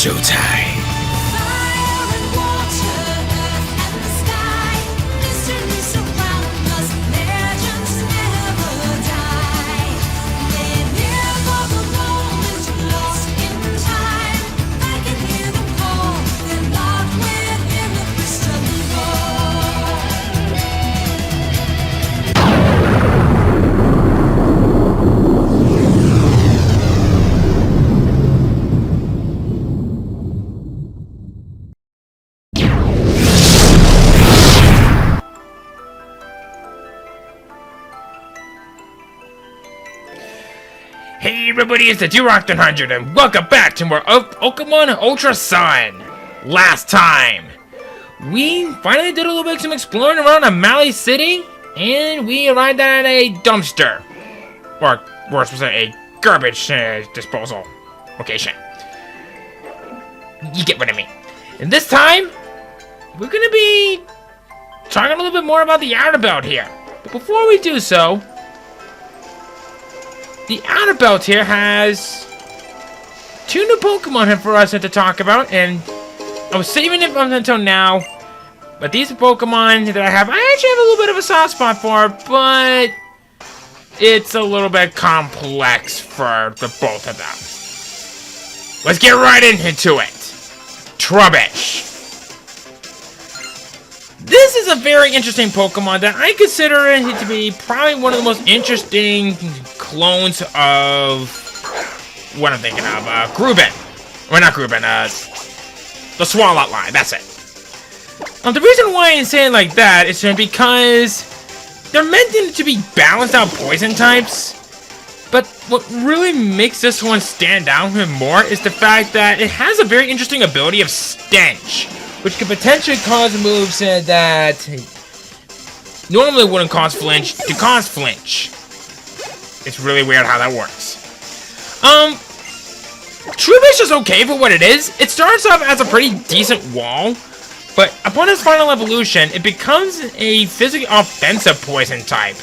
showtime. Fire and water, earth and the sky, mysteries surround us, legends never die. We're here for the moment, lost in time. I can hear them call, they're locked within the crystal ball. Hey everybody, it's the D-Rock100 and welcome back to more of Pokémon Ultra Sun. Last time, we finally did a little bit of some exploring around Amali City, and we arrived at a dumpster. Or, worse, was a garbage disposal location. You get what I mean. And this time, we're gonna be talking a little bit more about the outer belt here. But before we do so, the outer belt here has two new Pokemon here for us to talk about, and I was saving it until now. But these are Pokemon that I actually have a little bit of a soft spot for, but it's a little bit complex for the both of them. Let's get right into it. Troubash. This is a very interesting Pokemon that I consider it to be probably one of the most interesting clones of what I'm thinking of, Gruben. Well, not Gruben, the Swalot line, that's it. The reason why I say it like that is because they're meant to be balanced out poison types, but what really makes this one stand out even more is the fact that it has a very interesting ability of Stench, which could potentially cause moves that normally wouldn't cause flinch to cause flinch. It's really weird how that works. Troubash is okay for what it is. It starts off as a pretty decent wall, but upon its final evolution, it becomes a physically offensive poison type.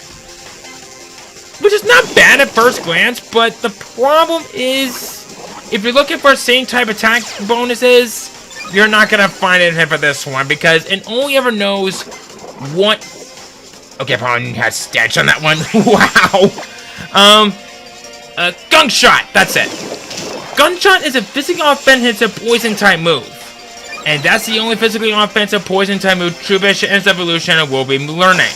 Which is not bad at first glance, but the problem is, if you're looking for same type attack bonuses, you're not gonna find it for this one, because it only ever knows what... Okay, probably has Stench on that one. Wow! Gunshot, that's it. Gunshot is a physically offensive poison type move. And that's the only physically offensive poison type move Troubash in its evolution will be learning.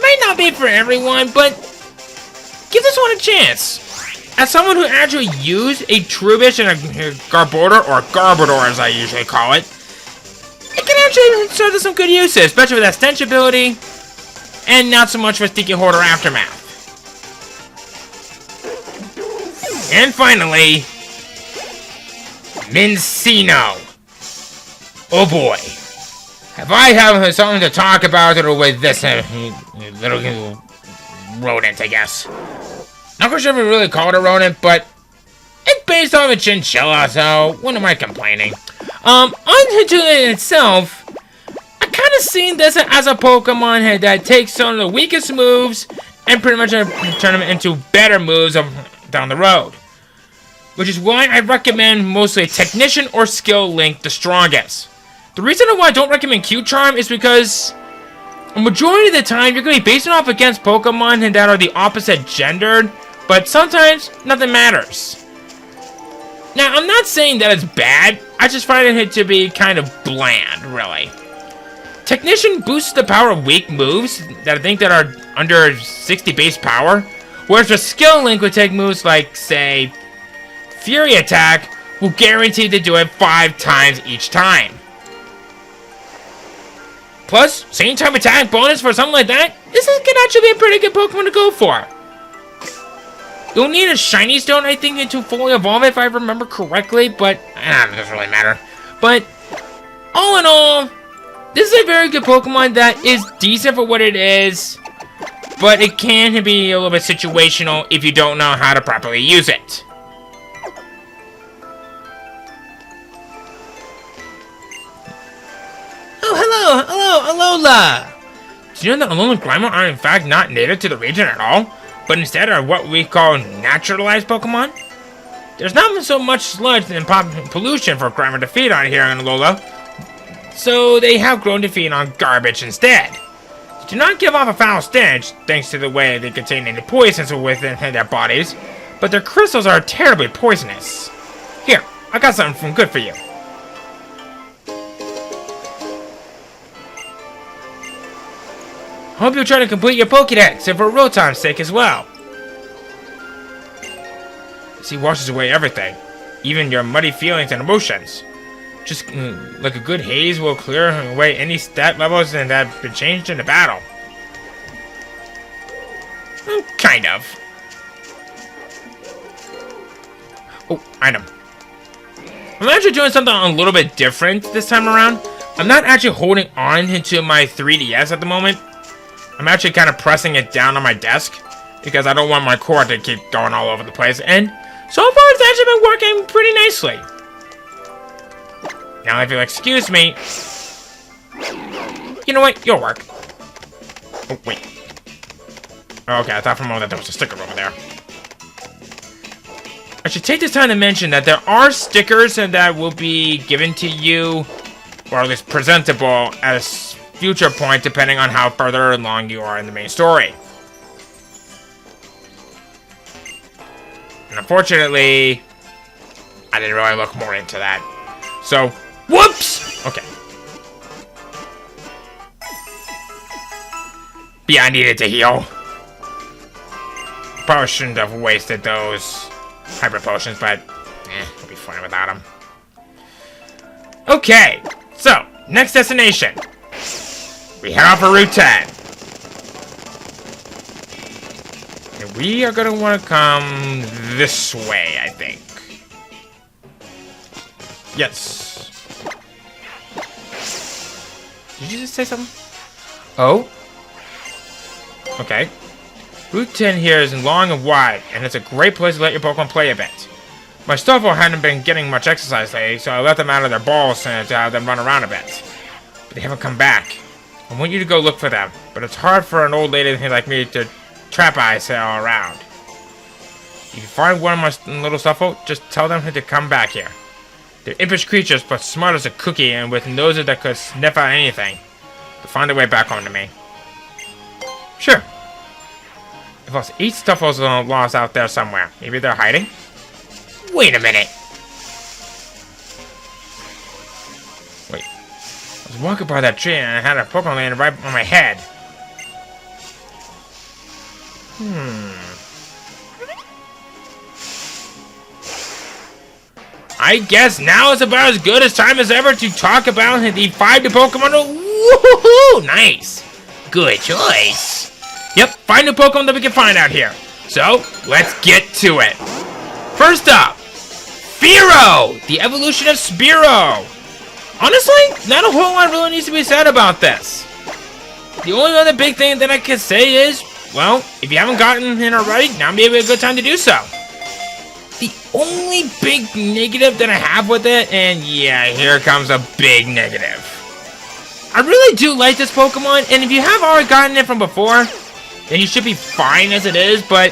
Might not be for everyone, but give this one a chance. As someone who actually used a Troubash and a Garbodor, or Garbodor as I usually call it, it can actually serve to some good uses, especially with that Stench ability, and not so much for Sticky Hoarder Aftermath. And finally, Mincino. Oh boy. Have I have something to talk about with this little rodent, I guess. Not quite sure if we really call it a rodent, but it's based on a chinchilla, so what am I complaining? Untitled in itself, I kind of seen this as a Pokemon that takes some of the weakest moves and pretty much turn them into better moves down the road. Which is why I recommend mostly a Technician or Skill Link the strongest. The reason why I don't recommend Q-Charm is because a majority of the time you're going to be basing off against Pokemon that are the opposite gendered, but sometimes nothing matters. Now, I'm not saying that it's bad, I just find it to be kind of bland, really. Technician boosts the power of weak moves that I think that are under 60 base power, whereas the Skill Link would take moves like, say, Fury Attack, will guarantee to do it 5 times each time. Plus, same type attack bonus for something like that, this could actually be a pretty good Pokemon to go for. You'll need a Shiny Stone, I think, to fully evolve if I remember correctly, but it doesn't really matter. But, all in all, this is a very good Pokemon that is decent for what it is, but it can be a little bit situational if you don't know how to properly use it. Oh, hello, Alola! Do you know that Alola and Grima are in fact not native to the region at all, but instead are what we call naturalized Pokemon? There's not so much sludge and pollution for Grimer to feed on here in Alola, so they have grown to feed on garbage instead. They do not give off a foul stench, thanks to the way they contain any poisons within their bodies, but their crystals are terribly poisonous. Here, I got something from good for you. Hope you'll try to complete your Pokédex, and for Rotom's sake as well. He washes away everything, even your muddy feelings and emotions. Just like a good haze will clear away any stat levels that have been changed in the battle. Kind of. Oh, item. I'm actually doing something a little bit different this time around. I'm not actually holding on into my 3DS at the moment. I'm actually kind of pressing it down on my desk because I don't want my cord to keep going all over the place. And so far, it's actually been working pretty nicely. Now, if you'll excuse me, you know what? You'll work. Oh, wait. Okay, I thought for a moment that there was a sticker over there. I should take this time to mention that there are stickers that will be given to you, or at least presentable, at a future point, depending on how further along you are in the main story. And unfortunately, I didn't really look more into that. So, whoops! Okay. But yeah, I needed to heal. Probably shouldn't have wasted those hyper potions, but I'll be fine without them. Okay, so, next destination. We head off for Route 10. And we are going to want to come this way, I think. Yes. Did you just say something? Oh? Okay. Route 10 here is long and wide, and it's a great place to let your Pokemon play a bit. My Stoffel hadn't been getting much exercise lately, so I let them out of their balls and to have them run around a bit. But they haven't come back. I want you to go look for them, but it's hard for an old lady like me to trap eyes all around. If you find one of my little Stoffel, just tell them to come back here. They're impish creatures, but smart as a cookie and with noses that could sniff out anything. They'll find their way back home to me. Sure. I've lost 8 Stoffels lost out there somewhere. Maybe they're hiding? Wait a minute. Wait. I was walking by that tree and I had a Pokemon land right on my head. I guess now is about as good a time as ever to talk about the 5 new Pokemon. Woohoo! Nice. Good choice. Yep, 5 new Pokemon that we can find out here. So, let's get to it. First up, Spiro! The evolution of Spiro! Honestly, not a whole lot really needs to be said about this. The only other big thing that I can say is, well, if you haven't gotten it already, now may be a good time to do so. The only big negative that I have with it, and yeah, here comes a big negative. I really do like this Pokemon, and if you have already gotten it from before, then you should be fine as it is, but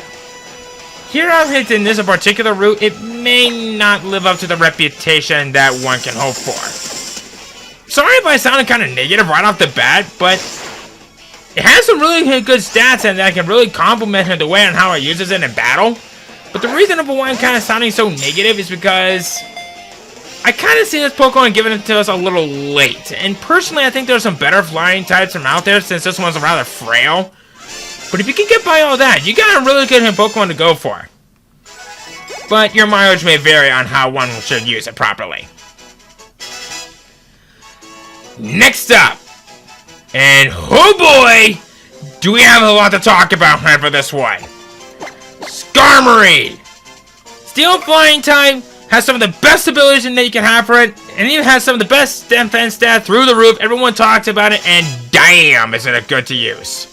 here out in this particular route, it may not live up to the reputation that one can hope for. Sorry if I sounded kind of negative right off the bat, but it has some really good stats and that can really complement the way on how it uses it in battle. But the reason for why I'm kind of sounding so negative is because I kind of see this Pokemon giving it to us a little late. And personally, I think there's some better flying types from out there since this one's rather frail. But if you can get by all that, you got a really good Pokemon to go for. But your mileage may vary on how one should use it properly. Next up, and oh boy, do we have a lot to talk about for this one. Skarmory! Steel Flying type has some of the best abilities that you can have for it, and even has some of the best defense stats through the roof. Everyone talks about it, and damn, is it good to use.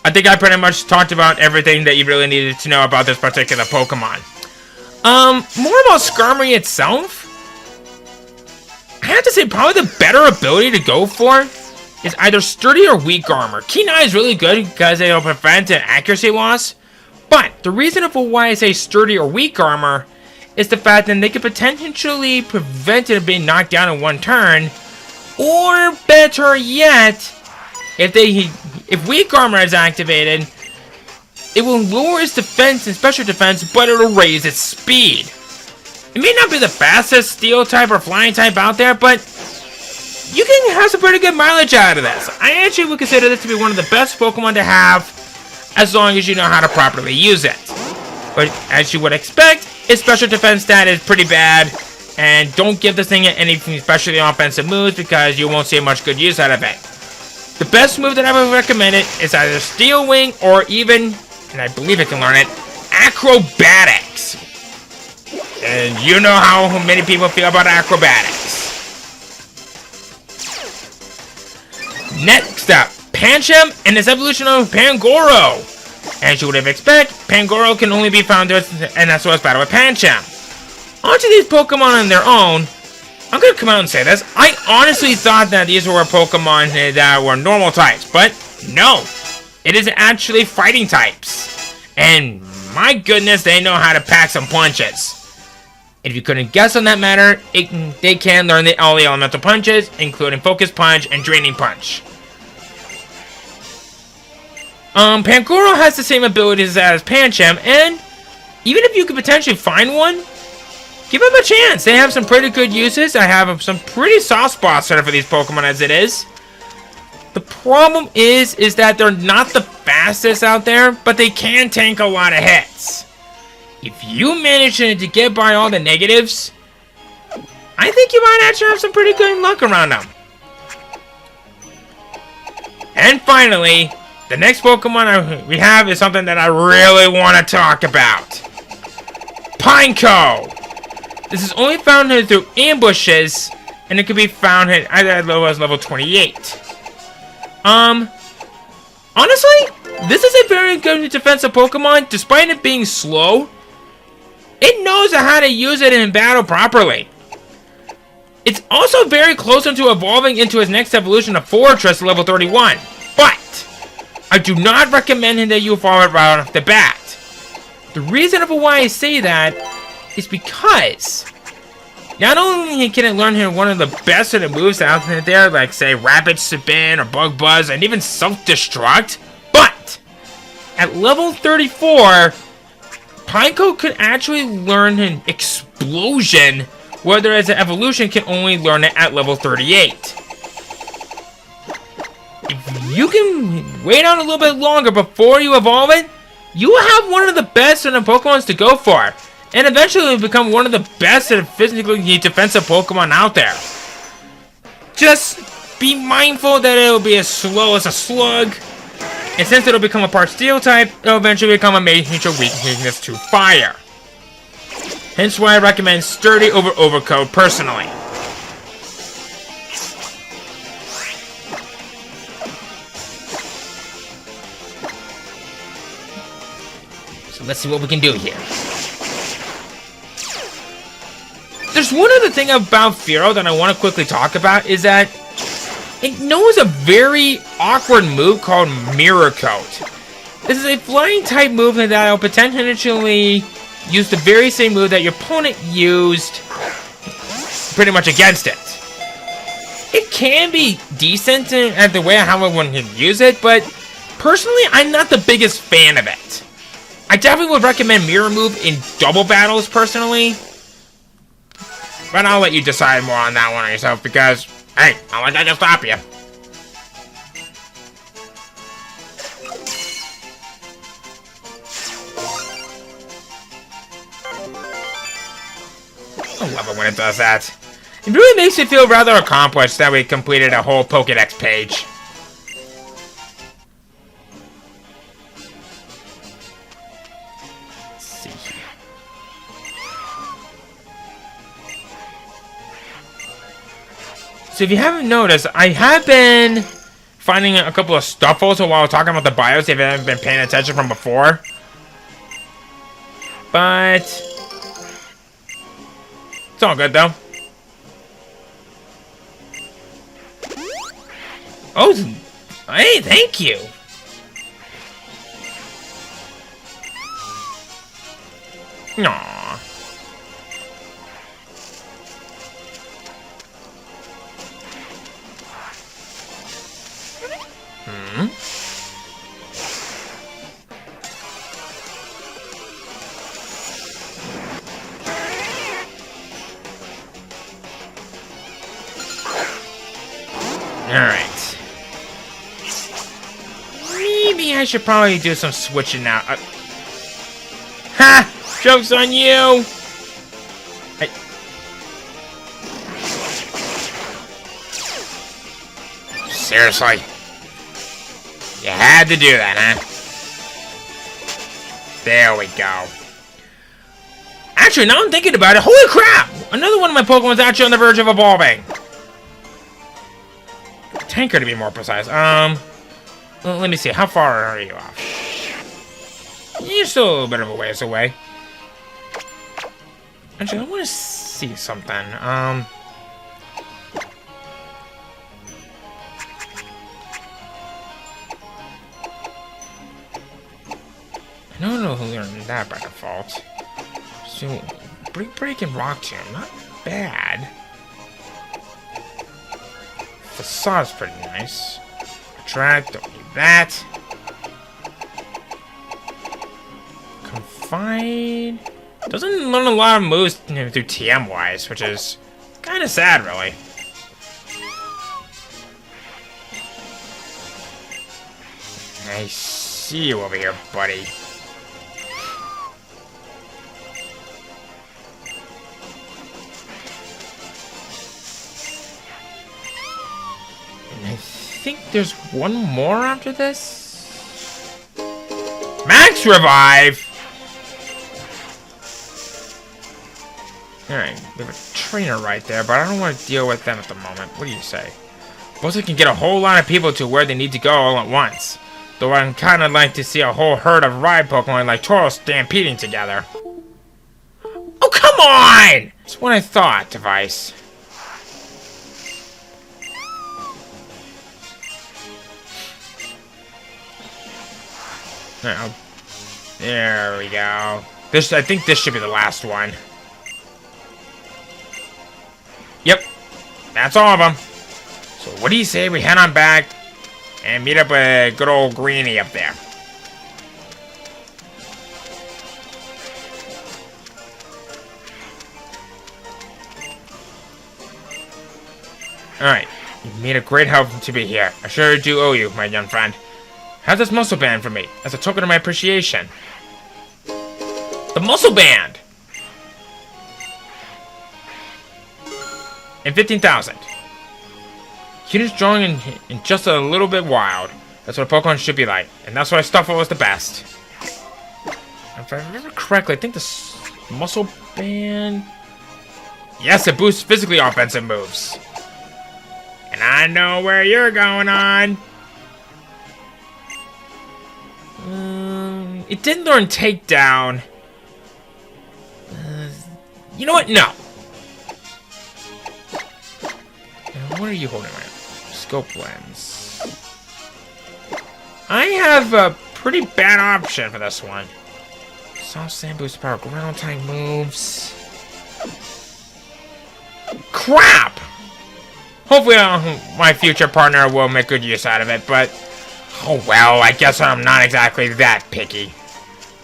I think I pretty much talked about everything that you really needed to know about this particular Pokemon. More about Skarmory itself. I have to say, probably the better ability to go for is either Sturdy or Weak Armor. Keen Eye is really good because it'll prevent an accuracy loss. But the reason for why I say Sturdy or Weak Armor is the fact that they could potentially prevent it being knocked down in one turn, or better yet, if weak armor is activated, it will lower its defense and special defense, but it'll raise its speed. It may not be the fastest steel type or flying type out there, but you can have some pretty good mileage out of this. I actually would consider this to be one of the best Pokemon to have, as long as you know how to properly use it. But as you would expect, its special defense stat is pretty bad, and don't give this thing anything, especially offensive moves, because you won't see much good use out of it. The best move that I would recommend it is either Steel Wing or even, and I believe it can learn it, Acrobatics. And you know how many people feel about Acrobatics. Next up, Pancham and its evolution of Pangoro. As you would have expected, Pangoro can only be found in SOS Battle with Pancham. Onto these Pokemon on their own, I'm going to come out and say this. I honestly thought that these were Pokemon that were normal types, but no. It is actually fighting types. And my goodness, they know how to pack some punches. If you couldn't guess on that matter, they can learn all the elemental punches, including Focus Punch and Draining Punch. Pangoro has the same abilities as Pancham, and even if you could potentially find one, give them a chance. They have some pretty good uses. I have some pretty soft spots set up for these Pokemon as it is. The problem is that they're not the fastest out there, but they can tank a lot of hits. If you manage to get by all the negatives, I think you might actually have some pretty good luck around them. And finally, the next Pokemon we have is something that I really want to talk about. Pineco! This is only found through ambushes, and it can be found either as low as level 28. Honestly, this is a very good defensive Pokemon. Despite it being slow, it knows how to use it in battle properly. It's also very close to evolving into its next evolution of Fortress level 31. But I do not recommend that you evolve it right off the bat. The reason of why I say that is because not only can it learn one of the best of the moves out there, like say Rapid Spin or Bug Buzz and even Self-Destruct, but at level 34, Pineco could actually learn an Explosion, whereas an evolution can only learn it at level 38. If you can wait on a little bit longer before you evolve it, you will have one of the best of the Pokemons to go for, and eventually become one of the best physically defensive Pokemon out there. Just be mindful that it will be as slow as a slug, and since it will become a part Steel type, it will eventually become a major weakness to fire. Hence why I recommend Sturdy over Overcoat personally. So let's see what we can do here. There's one other thing about Spiro that I want to quickly talk about, is that it knows a very awkward move called Mirror Coat. This is a flying type move that will potentially use the very same move that your opponent used pretty much against it. It can be decent at the way how one can use it, but personally, I'm not the biggest fan of it. I definitely would recommend Mirror Move in double battles personally, but I'll let you decide more on that one on yourself because, hey, I'll let that just stop you. I love it when it does that. It really makes me feel rather accomplished that we completed a whole Pokédex page. Let's see here. So if you haven't noticed, I have been finding a couple of Stuffles while talking about the bios if you haven't been paying attention from before. But it's all good, though. Oh, hey, thank you. Aww. I should probably do some switching now. Ha! Joke's on you! Seriously? You had to do that, huh? There we go. Actually, now I'm thinking about it, holy crap! Another one of my Pokemon's actually on the verge of evolving. Tanker, to be more precise. Well, let me see. How far are you off? You're still a little bit of a ways away. Actually, I want to see something. I don't know who learned that by default. So, Break and Rock Tomb, not bad. Facade's pretty nice. Attract, don't need that. Confide. Doesn't learn a lot of moves through TM wise, which is kind of sad, really. I see you over here, buddy. And I think there's one more after this. Max Revive! Alright, we have a trainer right there, but I don't want to deal with them at the moment. What do you say? Plus, I can get a whole lot of people to where they need to go all at once. Though I'd kind of like to see a whole herd of ride Pokemon like Tauros stampeding together. Oh, come on! That's what I thought, Device. Alright, there we go. I think this should be the last one. Yep, that's all of them. So what do you say we head on back and meet up with good old Greenie up there? Alright, you've made a great help to be here. I sure do owe you, my young friend. Have this muscle band for me, as a token of my appreciation. The muscle band! And 15,000. Units strong and just a little bit wild. That's what a Pokemon should be like. And that's why Stuffle was the best. If I remember correctly, I think the muscle band... Yes, it boosts physically offensive moves. And I know where you're going on. It didn't learn Takedown. You know what? No. What are you holding right now? Scope lens. I have a pretty bad option for this one. Soft Sand boost power, ground type moves. Crap! Hopefully my future partner will make good use out of it, but... Oh well, I guess I'm not exactly that picky.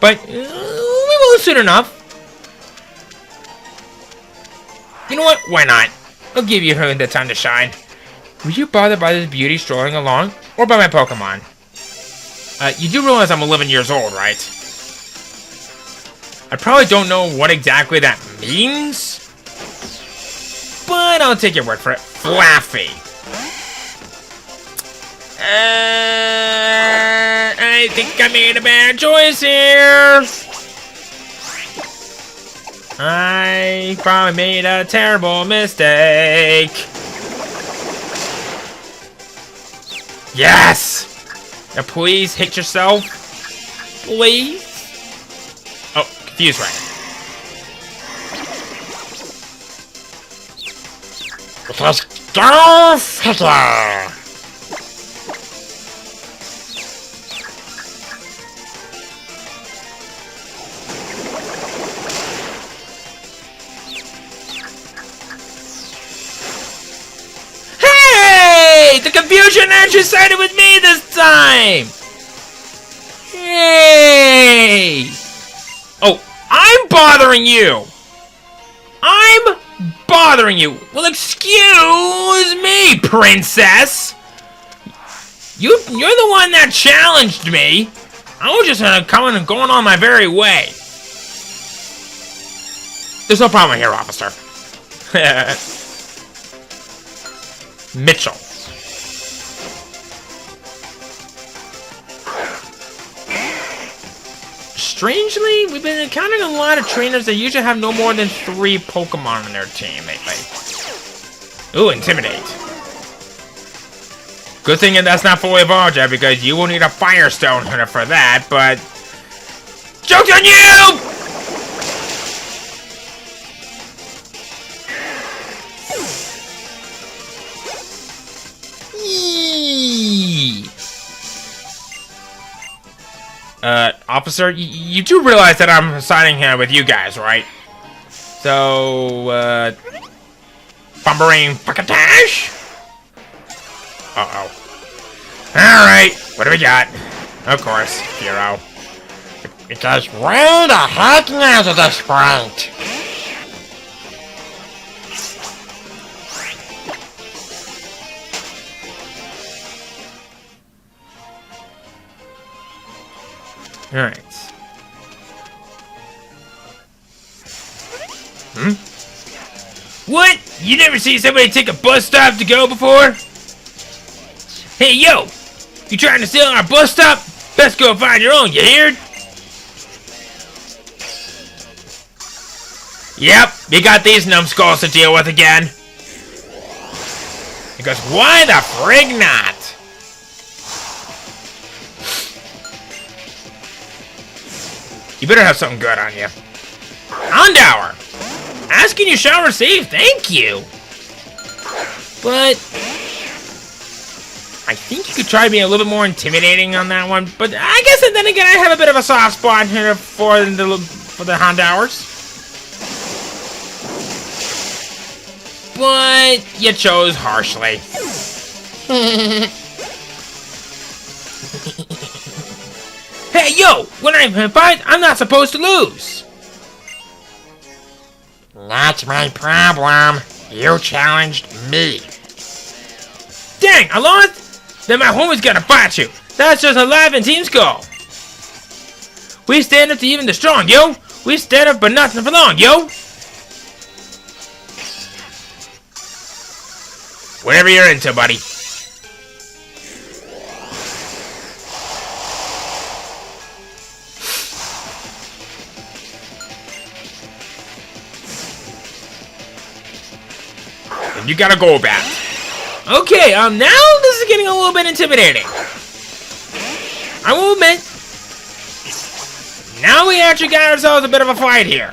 But, we will soon enough. You know what? Why not? I'll give you the time to shine. Were you bothered by this beauty strolling along, or by my Pokemon? You do realize I'm 11 years old, right? I probably don't know what exactly that means, but I'll take your word for it. Flaffy. I think I made a bad choice here. I probably made a terrible mistake. Yes! Now please hit yourself. Please? Oh, confused right. Let's go, Fiddler! The confusion actually sided with me this time! Yay! Oh, I'm bothering you! I'm bothering you! Well, excuse me, princess! You're the one that challenged me. I was just coming and going on my very way. There's no problem here, officer. Mitchell. Strangely, we've been encountering a lot of trainers that usually have no more than 3 Pokemon on their team lately. Ooh, Intimidate. Good thing that's not fully evolved yet, because you will need a Firestone for that, but... Joke's on you! Yee. Officer, you do realize that I'm signing here with you guys, right? So, Bumbering Fuckatash? Uh-oh. Alright, what do we got? Of course, Spiro. Because where the heck is the sprite? Alright. What? You never seen somebody take a bus stop to go before? Hey, yo! You trying to steal our bus stop? Best go find your own, you heard? Yep, you got these numbskulls to deal with again. Because why the frig not? You better have something good on you. Houndour! Asking you shall receive, thank you! But... I think you could try being a little bit more intimidating on that one, but I guess then again I have a bit of a soft spot here for the Houndours. But you chose harshly. Hey, yo! When I'm in a fight, I'm not supposed to lose! That's my problem. You challenged me. Dang, I lost? Then my homie's gonna fight you. That's just a live and team's goal. We stand up to even the strong, yo! We stand up but nothing for long, yo! Whatever you're into, buddy. And you gotta go back. Okay, now this is getting a little bit intimidating. I will admit. Now we actually got ourselves a bit of a fight here.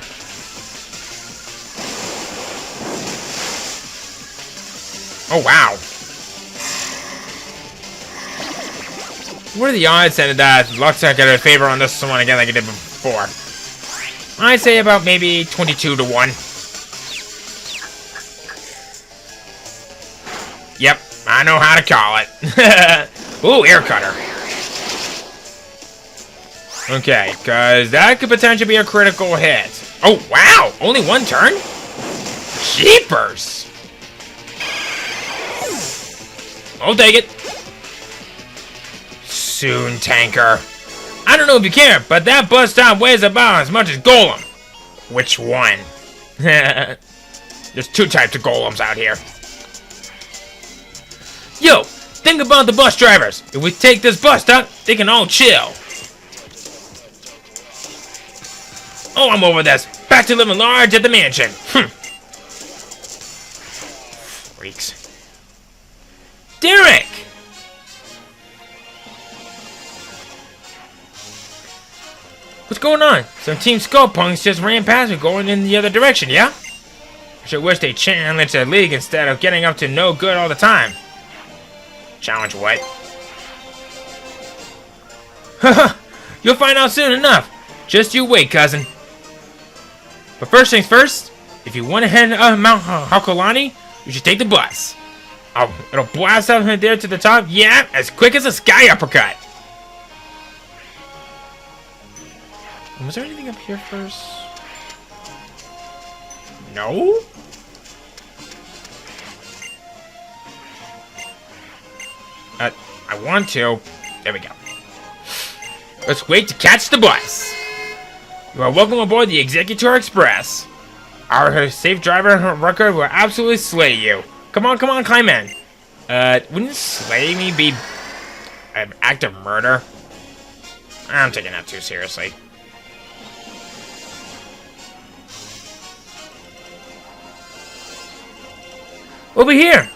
Oh, wow. What are the odds that Luck's not gonna favor on this one again like it did before? I'd say about maybe 22 to 1. Yep, I know how to call it. Ooh, air cutter. Okay, because that could potentially be a critical hit. Oh, wow! Only one turn? Jeepers! I'll take it. Soon, tanker. I don't know if you care, but that bus stop weighs about as much as Golem. Which one? There's 2 types of golems out here. Yo, think about the bus drivers. If we take this bus stop, they can all chill. Oh, I'm over this. Back to living large at the mansion. Freaks. Derek! What's going on? Some Team Skullpunks just ran past me going in the other direction, yeah? I sure wish they challenged the league instead of getting up to no good all the time. Challenge what? Haha! You'll find out soon enough. Just you wait, cousin. But first things first, if you want to head to Mount Hakulani, you should take the bus. Oh, it'll blast up there to the top, yeah, as quick as a sky uppercut. Was there anything up here first? No? I want to. There we go. Let's wait to catch the bus. You are welcome aboard the Executor Express. Our safe driver record will absolutely slay you. Come on, climb in. Wouldn't slay me be an act of murder? I'm taking that too seriously. Over here.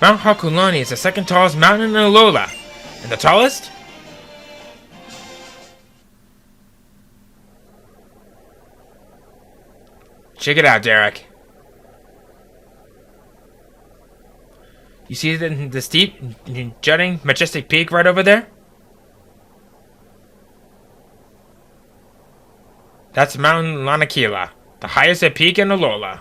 Mount Hakulani is the second tallest mountain in Alola. And the tallest? Check it out, Derek. You see the steep, jutting, majestic peak right over there? That's Mount Lanakila, the highest peak in Alola.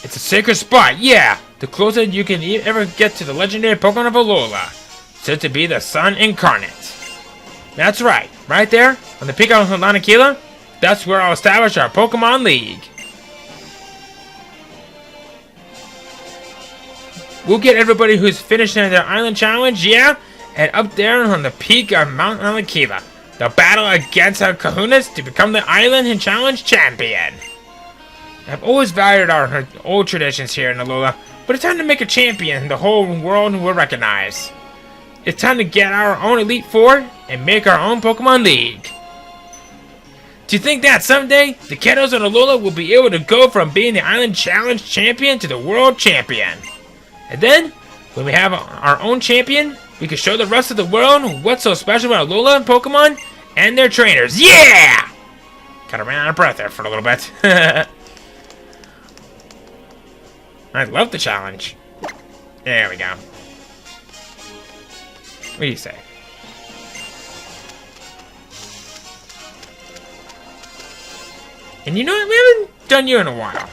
It's a sacred spot, yeah! The closest you can ever get to the legendary Pokemon of Alola, said to be the Sun Incarnate. That's right there, on the peak of Lanakila, that's where I'll establish our Pokemon League. We'll get everybody who's finishing their island challenge, yeah? And up there on the peak of Mount Lanakila, they'll battle against our kahunas to become the island and challenge champion. I've always valued our old traditions here in Alola, but it's time to make a champion the whole world will recognize. It's time to get our own Elite Four and make our own Pokemon League. Do you think that someday, the kiddos in Alola will be able to go from being the Island Challenge champion to the World Champion? And then, when we have our own champion, we can show the rest of the world what's so special about Alola and Pokemon and their trainers. Yeah! Kinda ran out of breath there for a little bit. I love the challenge. There we go. What do you say? And you know what? We haven't done you in a while.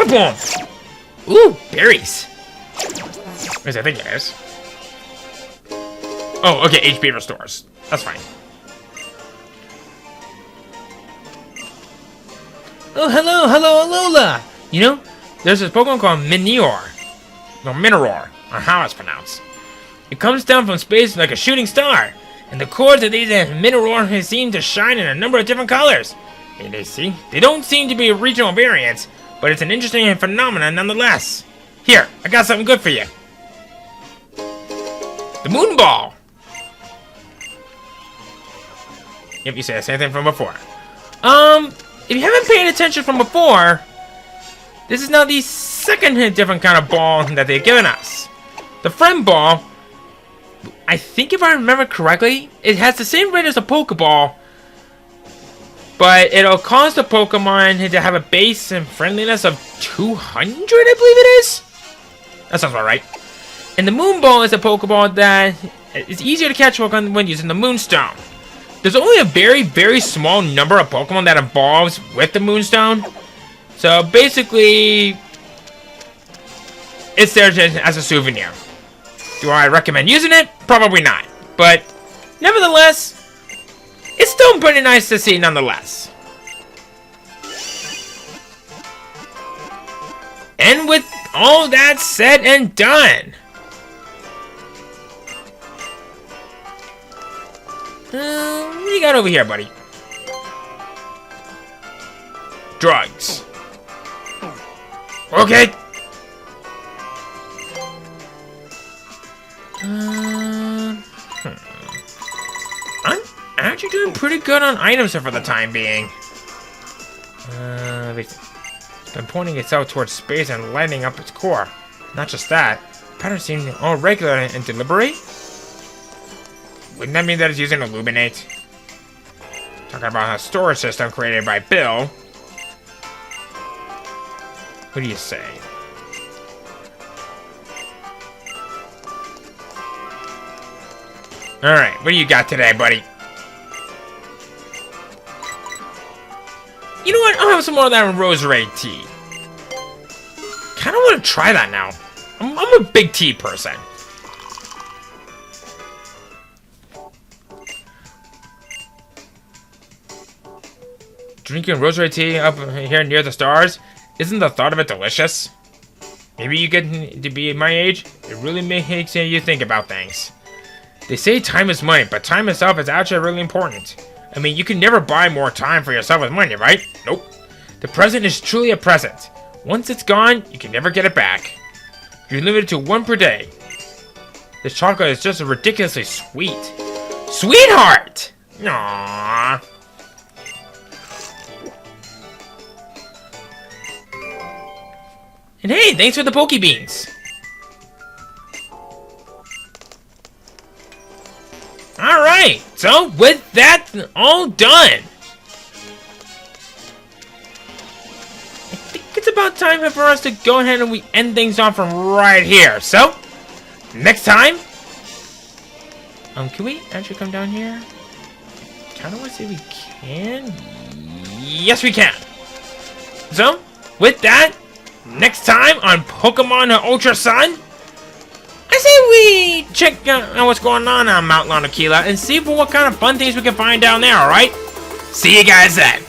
Boom! Ooh, berries. At least I think it is. Oh, okay, HP restores. That's fine. Oh, hello, Alola! You know, there's this Pokemon called Mineor, or how it's pronounced. It comes down from space like a shooting star, and the cores of these Mineor seem to shine in a number of different colors. And they don't seem to be regional variants, but it's an interesting phenomenon nonetheless. Here, I got something good for you. The Moon Ball! Yep, you say the same thing from before. If you haven't paid attention from before, this is now the second different kind of ball that they've given us. The Friend Ball, I think if I remember correctly, it has the same rate as a Pokeball, but it'll cause the Pokemon to have a base and friendliness of 200, I believe it is? That sounds about right. And the Moon Ball is a Pokeball that is easier to catch when using the Moonstone. There's only a very, very small number of Pokemon that evolves with the Moonstone. So basically, it's there as a souvenir. Do I recommend using it? Probably not. But nevertheless, it's still pretty nice to see nonetheless. And with all that said and done, what do you got over here, buddy? Drugs. Okay. I'm actually doing pretty good on items for the time being. It's been pointing itself towards space and lighting up its core. Not just that, patterns seem all regular and deliberate. Wouldn't that mean that it's using Illuminate? Talking about a storage system created by Bill. What do you say? Alright, what do you got today, buddy? You know what? I'll have some more of that Roserade tea. Kinda want to try that now. I'm a big tea person. Drinking rosary tea up here near the stars, isn't the thought of it delicious? Maybe you get to be my age, it really makes you think about things. They say time is money, but time itself is actually really important. I mean, you can never buy more time for yourself with money, right? Nope. The present is truly a present. Once it's gone, you can never get it back. You're limited to one per day. This chocolate is just ridiculously sweet. Sweetheart! Aww. And hey, thanks for the Poke Beans. Alright, so with that all done, I think it's about time for us to go ahead and we end things off from right here. So, next time, can we actually come down here? Kinda wanna say we can. Yes, we can. So, with that, next time on Pokemon Ultra Sun, I say we check out what's going on Mount Lanakila and see what kind of fun things we can find down there, alright? See you guys then.